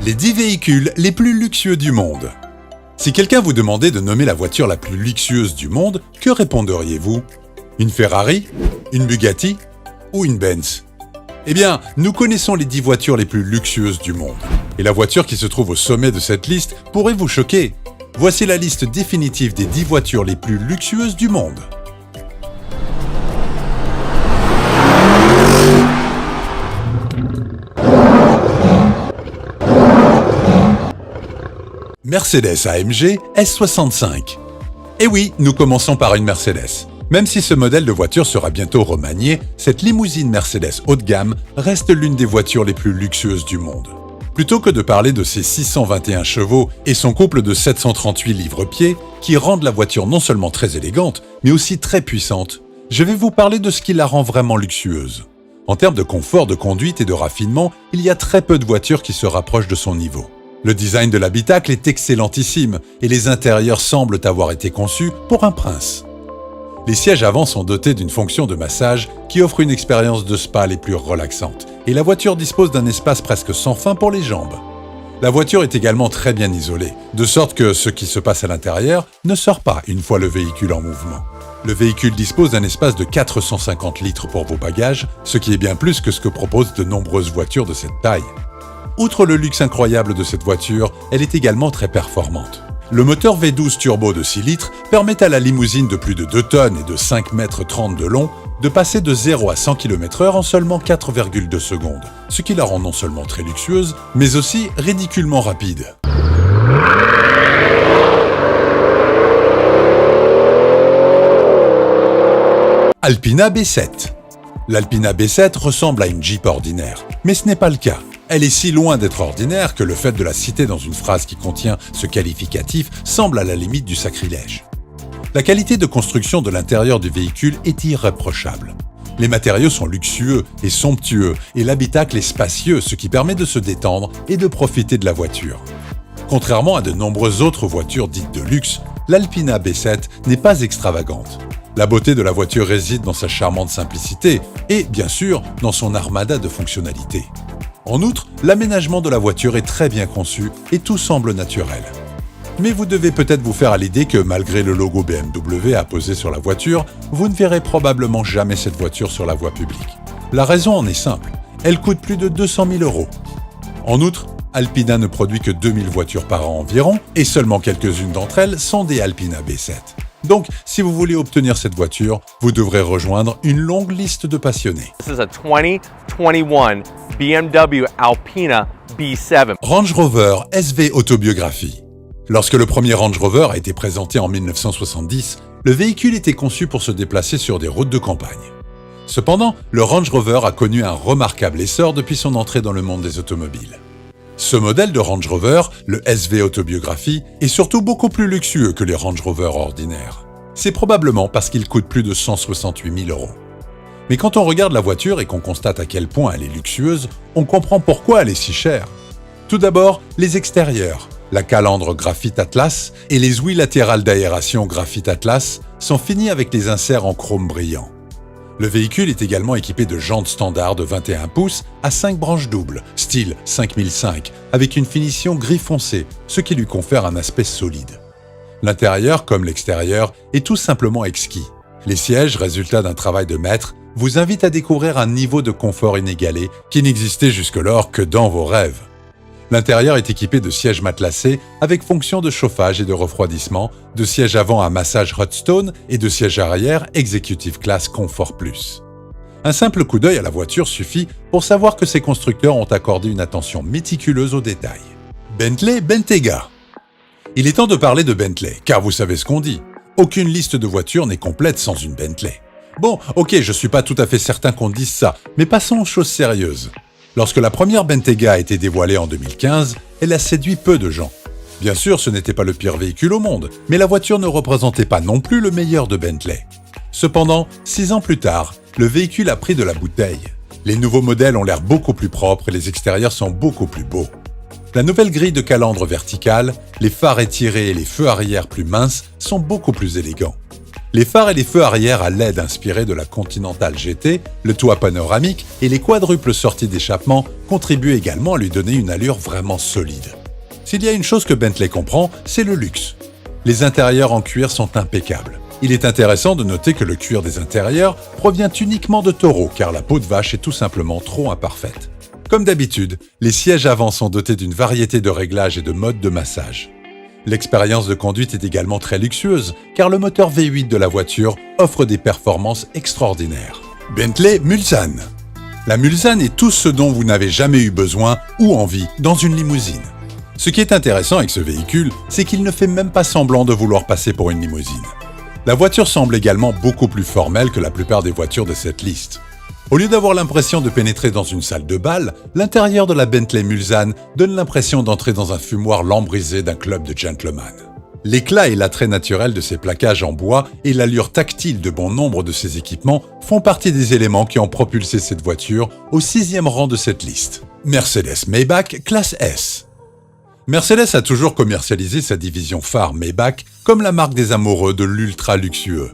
Les 10 véhicules les plus luxueux du monde. Si quelqu'un vous demandait de nommer la voiture la plus luxueuse du monde, que réponderiez-vous? Une Ferrari? Une Bugatti? Ou une Benz? Eh bien, nous connaissons les 10 voitures les plus luxueuses du monde. Et la voiture qui se trouve au sommet de cette liste pourrait vous choquer. Voici la liste définitive des 10 voitures les plus luxueuses du monde. Mercedes AMG S65. Et oui, nous commençons par une Mercedes. Même si ce modèle de voiture sera bientôt remanié, cette limousine Mercedes haut de gamme reste l'une des voitures les plus luxueuses du monde. Plutôt que de parler de ses 621 chevaux et son couple de 738 livres-pieds, qui rendent la voiture non seulement très élégante, mais aussi très puissante, je vais vous parler de ce qui la rend vraiment luxueuse. En termes de confort, de conduite et de raffinement, il y a très peu de voitures qui se rapprochent de son niveau. Le design de l'habitacle est excellentissime et les intérieurs semblent avoir été conçus pour un prince. Les sièges avant sont dotés d'une fonction de massage qui offre une expérience de spa les plus relaxantes et la voiture dispose d'un espace presque sans fin pour les jambes. La voiture est également très bien isolée, de sorte que ce qui se passe à l'intérieur ne sort pas une fois le véhicule en mouvement. Le véhicule dispose d'un espace de 450 litres pour vos bagages, ce qui est bien plus que ce que proposent de nombreuses voitures de cette taille. Outre le luxe incroyable de cette voiture, elle est également très performante. Le moteur V12 turbo de 6 litres permet à la limousine de plus de 2 tonnes et de 5,30 mètres de long de passer de 0 à 100 km/h en seulement 4,2 secondes, ce qui la rend non seulement très luxueuse, mais aussi ridiculement rapide. Alpina B7. L'Alpina B7 ressemble à une Jeep ordinaire, mais ce n'est pas le cas. Elle est si loin d'être ordinaire que le fait de la citer dans une phrase qui contient ce qualificatif semble à la limite du sacrilège. La qualité de construction de l'intérieur du véhicule est irréprochable. Les matériaux sont luxueux et somptueux et l'habitacle est spacieux, ce qui permet de se détendre et de profiter de la voiture. Contrairement à de nombreuses autres voitures dites de luxe, l'Alpina B7 n'est pas extravagante. La beauté de la voiture réside dans sa charmante simplicité et, bien sûr, dans son armada de fonctionnalités. En outre, l'aménagement de la voiture est très bien conçu et tout semble naturel. Mais vous devez peut-être vous faire à l'idée que malgré le logo BMW apposé sur la voiture, vous ne verrez probablement jamais cette voiture sur la voie publique. La raison en est simple, elle coûte plus de 200 000 €. En outre, Alpina ne produit que 2000 voitures par an environ et seulement quelques-unes d'entre elles sont des Alpina B7. Donc, si vous voulez obtenir cette voiture, vous devrez rejoindre une longue liste de passionnés. This is a 2021 BMW Alpina B7. Range Rover SV Autobiographie. Lorsque le premier Range Rover a été présenté en 1970, le véhicule était conçu pour se déplacer sur des routes de campagne. Cependant, le Range Rover a connu un remarquable essor depuis son entrée dans le monde des automobiles. Ce modèle de Range Rover, le SV Autobiographie, est surtout beaucoup plus luxueux que les Range Rover ordinaires. C'est probablement parce qu'il coûte plus de 168 000 €. Mais quand on regarde la voiture et qu'on constate à quel point elle est luxueuse, on comprend pourquoi elle est si chère. Tout d'abord, les extérieurs. La calandre graphite Atlas et les ouïes latérales d'aération graphite Atlas sont finies avec les inserts en chrome brillant. Le véhicule est également équipé de jantes standards de 21 pouces à 5 branches doubles, style 5005, avec une finition gris foncé, ce qui lui confère un aspect solide. L'intérieur, comme l'extérieur, est tout simplement exquis. Les sièges, résultat d'un travail de maître, vous invitent à découvrir un niveau de confort inégalé qui n'existait jusque-lors que dans vos rêves. L'intérieur est équipé de sièges matelassés avec fonction de chauffage et de refroidissement, de sièges avant à massage Hotstone et de sièges arrière Executive Class Comfort Plus. Un simple coup d'œil à la voiture suffit pour savoir que ces constructeurs ont accordé une attention méticuleuse aux détails. Bentley Bentayga. Il est temps de parler de Bentley, car vous savez ce qu'on dit. Aucune liste de voitures n'est complète sans une Bentley. Bon, ok, je suis pas tout à fait certain qu'on dise ça, mais passons aux choses sérieuses. Lorsque la première Bentayga a été dévoilée en 2015, elle a séduit peu de gens. Bien sûr, ce n'était pas le pire véhicule au monde, mais la voiture ne représentait pas non plus le meilleur de Bentley. Cependant, 6 ans plus tard, le véhicule a pris de la bouteille. Les nouveaux modèles ont l'air beaucoup plus propres et les extérieurs sont beaucoup plus beaux. La nouvelle grille de calandre verticale, les phares étirés et les feux arrière plus minces sont beaucoup plus élégants. Les phares et les feux arrière à LED inspirés de la Continental GT, le toit panoramique et les quadruples sorties d'échappement contribuent également à lui donner une allure vraiment solide. S'il y a une chose que Bentley comprend, c'est le luxe. Les intérieurs en cuir sont impeccables. Il est intéressant de noter que le cuir des intérieurs provient uniquement de taureaux car la peau de vache est tout simplement trop imparfaite. Comme d'habitude, les sièges avant sont dotés d'une variété de réglages et de modes de massage. L'expérience de conduite est également très luxueuse car le moteur V8 de la voiture offre des performances extraordinaires. Bentley Mulsanne. La Mulsanne est tout ce dont vous n'avez jamais eu besoin ou envie dans une limousine. Ce qui est intéressant avec ce véhicule, c'est qu'il ne fait même pas semblant de vouloir passer pour une limousine. La voiture semble également beaucoup plus formelle que la plupart des voitures de cette liste. Au lieu d'avoir l'impression de pénétrer dans une salle de bal, l'intérieur de la Bentley Mulsanne donne l'impression d'entrer dans un fumoir lambrisé d'un club de gentlemen. L'éclat et l'attrait naturel de ses plaquages en bois et l'allure tactile de bon nombre de ses équipements font partie des éléments qui ont propulsé cette voiture au 6e rang de cette liste. Mercedes-Maybach classe S. Mercedes a toujours commercialisé sa division phare Maybach comme la marque des amoureux de l'ultra luxueux.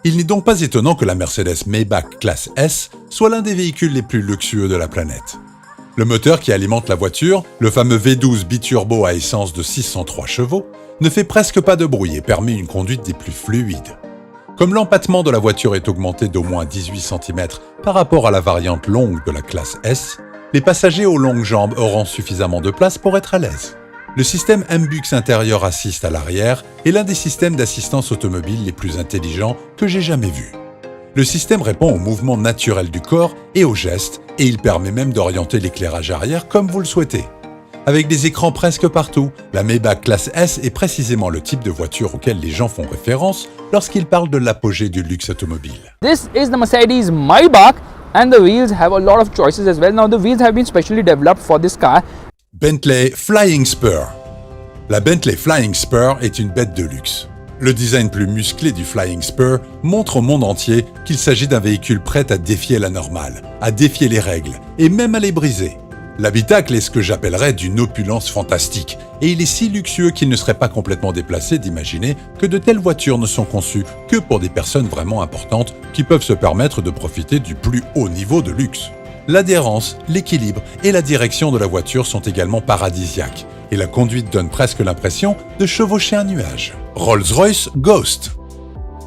Il n'est donc pas étonnant que la Mercedes-Maybach classe S soit l'un des véhicules les plus luxueux de la planète. Le moteur qui alimente la voiture, le fameux V12 biturbo à essence de 603 chevaux, ne fait presque pas de bruit et permet une conduite des plus fluides. Comme l'empattement de la voiture est augmenté d'au moins 18 cm par rapport à la variante longue de la classe S, les passagers aux longues jambes auront suffisamment de place pour être à l'aise. Le système MBUX intérieur assist à l'arrière est l'un des systèmes d'assistance automobile les plus intelligents que j'ai jamais vus. Le système répond au mouvement naturel du corps et aux gestes, et il permet même d'orienter l'éclairage arrière comme vous le souhaitez. Avec des écrans presque partout, la Maybach classe S est précisément le type de voiture auquel les gens font référence lorsqu'ils parlent de l'apogée du luxe automobile. This is the Mercedes Maybach and the wheels have a lot of choices as well. Now the wheels have been specially developed for this car. Bentley Flying Spur. La Bentley Flying Spur est une bête de luxe. Le design plus musclé du Flying Spur montre au monde entier qu'il s'agit d'un véhicule prêt à défier la normale, à défier les règles et même à les briser. L'habitacle est ce que j'appellerais d'une opulence fantastique et il est si luxueux qu'il ne serait pas complètement déplacé d'imaginer que de telles voitures ne sont conçues que pour des personnes vraiment importantes qui peuvent se permettre de profiter du plus haut niveau de luxe. L'adhérence, l'équilibre et la direction de la voiture sont également paradisiaques et la conduite donne presque l'impression de chevaucher un nuage. Rolls-Royce Ghost.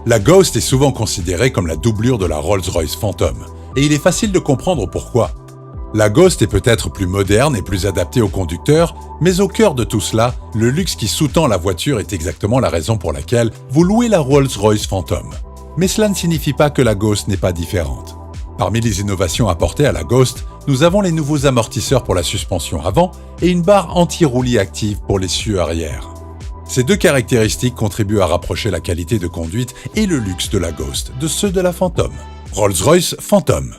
La Ghost est souvent considérée comme la doublure de la Rolls-Royce Phantom et il est facile de comprendre pourquoi. La Ghost est peut-être plus moderne et plus adaptée aux conducteurs, mais au cœur de tout cela, le luxe qui sous-tend la voiture est exactement la raison pour laquelle vous louez la Rolls-Royce Phantom. Mais cela ne signifie pas que la Ghost n'est pas différente. Parmi les innovations apportées à la Ghost, nous avons les nouveaux amortisseurs pour la suspension avant et une barre anti-roulis active pour l'essieu arrière. Ces deux caractéristiques contribuent à rapprocher la qualité de conduite et le luxe de la Ghost de ceux de la Phantom. Rolls-Royce Phantom.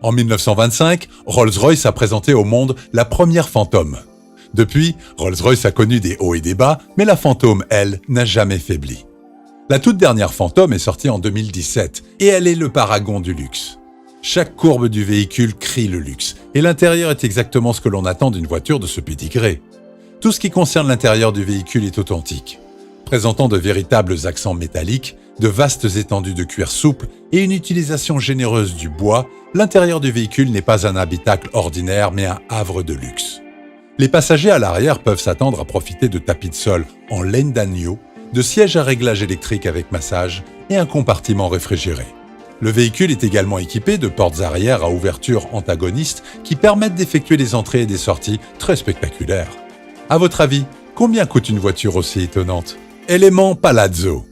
En 1925, Rolls-Royce a présenté au monde la première Phantom. Depuis, Rolls-Royce a connu des hauts et des bas, mais la Phantom, elle, n'a jamais faibli. La toute dernière Phantom est sortie en 2017 et elle est le paragon du luxe. Chaque courbe du véhicule crie le luxe et l'intérieur est exactement ce que l'on attend d'une voiture de ce pédigré. Tout ce qui concerne l'intérieur du véhicule est authentique, présentant de véritables accents métalliques, de vastes étendues de cuir souple et une utilisation généreuse du bois. L'intérieur du véhicule n'est pas un habitacle ordinaire mais un havre de luxe. Les passagers à l'arrière peuvent s'attendre à profiter de tapis de sol en laine d'agneau, de sièges à réglage électrique avec massage et un compartiment réfrigéré. Le véhicule est également équipé de portes arrière à ouverture antagoniste qui permettent d'effectuer des entrées et des sorties très spectaculaires. À votre avis, combien coûte une voiture aussi étonnante? Élément Palazzo.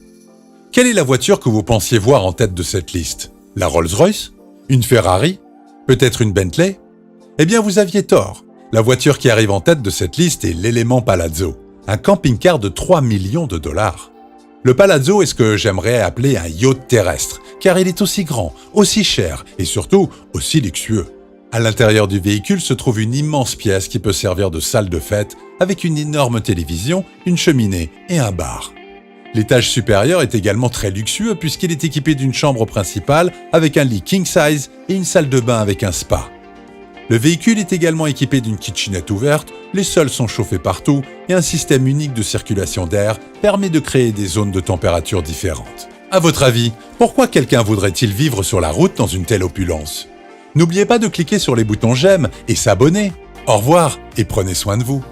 Quelle est la voiture que vous pensiez voir en tête de cette liste? La Rolls-Royce? Une Ferrari? Peut-être une Bentley? Eh bien, vous aviez tort. La voiture qui arrive en tête de cette liste est l'élément Palazzo, un camping-car de 3 millions de dollars. Le Palazzo est ce que j'aimerais appeler un yacht terrestre, car il est aussi grand, aussi cher et surtout aussi luxueux. À l'intérieur du véhicule se trouve une immense pièce qui peut servir de salle de fête avec une énorme télévision, une cheminée et un bar. L'étage supérieur est également très luxueux puisqu'il est équipé d'une chambre principale avec un lit king size et une salle de bain avec un spa. Le véhicule est également équipé d'une kitchenette ouverte, les sols sont chauffés partout et un système unique de circulation d'air permet de créer des zones de température différentes. À votre avis, pourquoi quelqu'un voudrait-il vivre sur la route dans une telle opulence? N'oubliez pas de cliquer sur les boutons j'aime et s'abonner. Au revoir et prenez soin de vous.